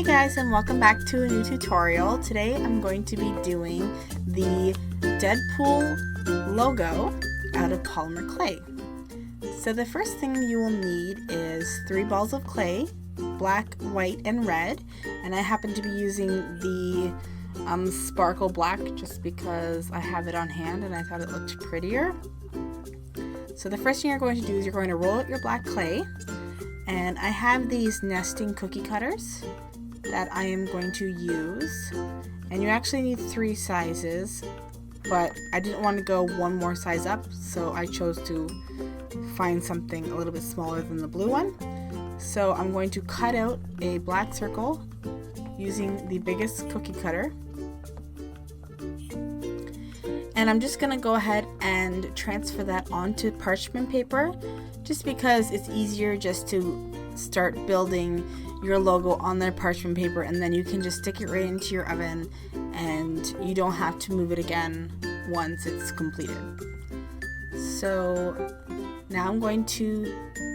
Hey guys, and welcome back to a new tutorial. Today I'm going to be doing the Deadpool logo out of polymer clay. So the first thing you will need is 3 balls of clay, black, white, and red, and I happen to be using the sparkle black just because I have it on hand and I thought it looked prettier. So the first thing you're going to do is you're going to roll out your black clay, and I have these nesting cookie cutters that I am going to use, and you actually need 3 sizes, but I didn't want to go one more size up, so I chose to find something a little bit smaller than the blue one. So I'm going to cut out a black circle using the biggest cookie cutter, and I'm just gonna go ahead and transfer that onto parchment paper just because it's easier just to start building your logo on the parchment paper, and then you can just stick it right into your oven and you don't have to move it again once it's completed. So now I'm going to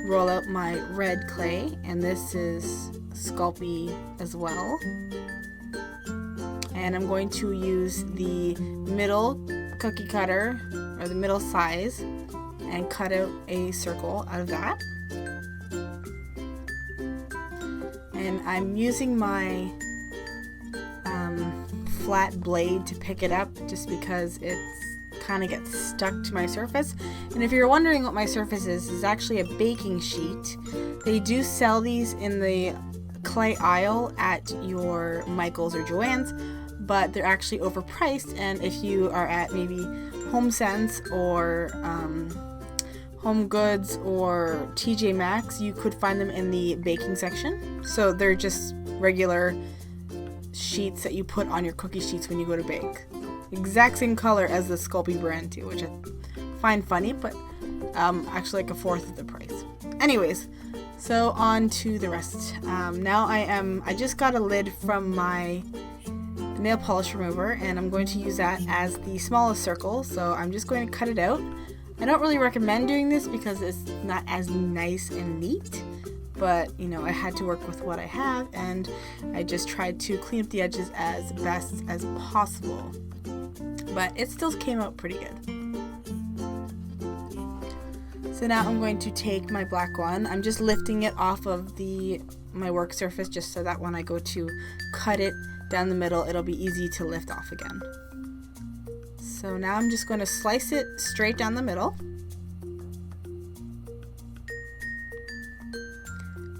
roll out my red clay, and this is Sculpey as well, and I'm going to use the middle cookie cutter, or the middle size, and cut out a circle out of that. And I'm using my flat blade to pick it up just because it's kind of gets stuck to my surface. And if you're wondering what my surface is, it's actually a baking sheet. They do sell these in the clay aisle at your Michael's or Joann's, but they're actually overpriced, and if you are at maybe HomeSense or Home Goods or TJ Maxx, you could find them in the baking section. So they're just regular sheets that you put on your cookie sheets when you go to bake. Exact same color as the Sculpey brand too, which I find funny, but actually like 1/4 of the price. Anyways, so on to the rest. Now I just got a lid from my nail polish remover, and I'm going to use that as the smallest circle, so I'm just going to cut it out. I don't really recommend doing this because it's not as nice and neat, but you know, I had to work with what I have, and I just tried to clean up the edges as best as possible, but it still came out pretty good. So now I'm going to take my black one. I'm just lifting it off of my work surface just so that when I go to cut it down the middle, it'll be easy to lift off again. So now I'm just going to slice it straight down the middle,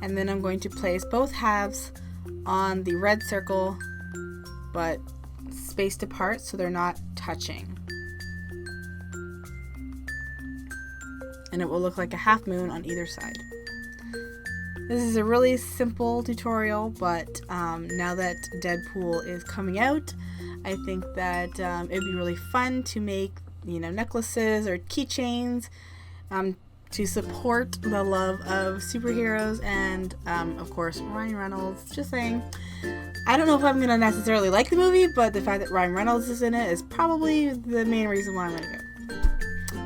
and then I'm going to place both halves on the red circle, but spaced apart so they're not touching, and it will look like a half moon on either side. This is a really simple tutorial, but now that Deadpool is coming out, I think that it'd be really fun to make, you know, necklaces or keychains to support the love of superheroes and, of course, Ryan Reynolds. Just saying. I don't know if I'm going to necessarily like the movie, but the fact that Ryan Reynolds is in it is probably the main reason why I'm going to go.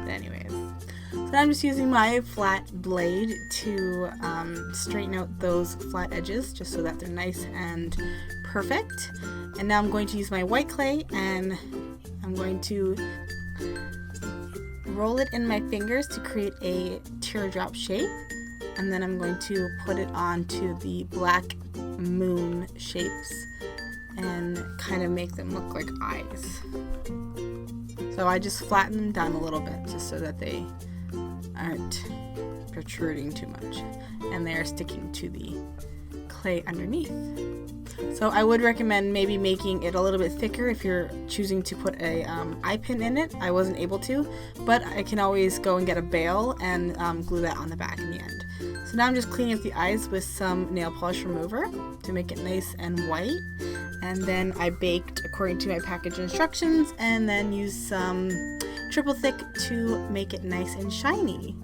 But anyways. So I'm just using my flat blade to straighten out those flat edges just so that they're nice and perfect. And now I'm going to use my white clay, and I'm going to roll it in my fingers to create a teardrop shape, and then I'm going to put it onto the black moon shapes and kind of make them look like eyes. So I just flatten them down a little bit just so that they aren't protruding too much and they're sticking to the clay underneath. So I would recommend maybe making it a little bit thicker if you're choosing to put a eye pin in it. I wasn't able to, but I can always go and get a bail and glue that on the back in the end. So now I'm just cleaning up the eyes with some nail polish remover to make it nice and white, and then I baked according to my package instructions, and then used some triple thick to make it nice and shiny.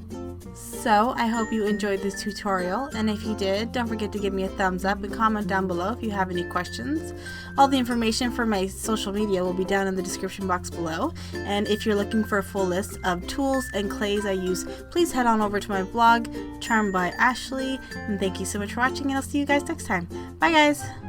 So I hope you enjoyed this tutorial, and if you did, don't forget to give me a thumbs up and comment down below if you have any questions. All the information for my social media will be down in the description box below, and if you're looking for a full list of tools and clays I use, please head on over to my blog, Charmed by Ashley, and thank you so much for watching, and I'll see you guys next time. Bye guys!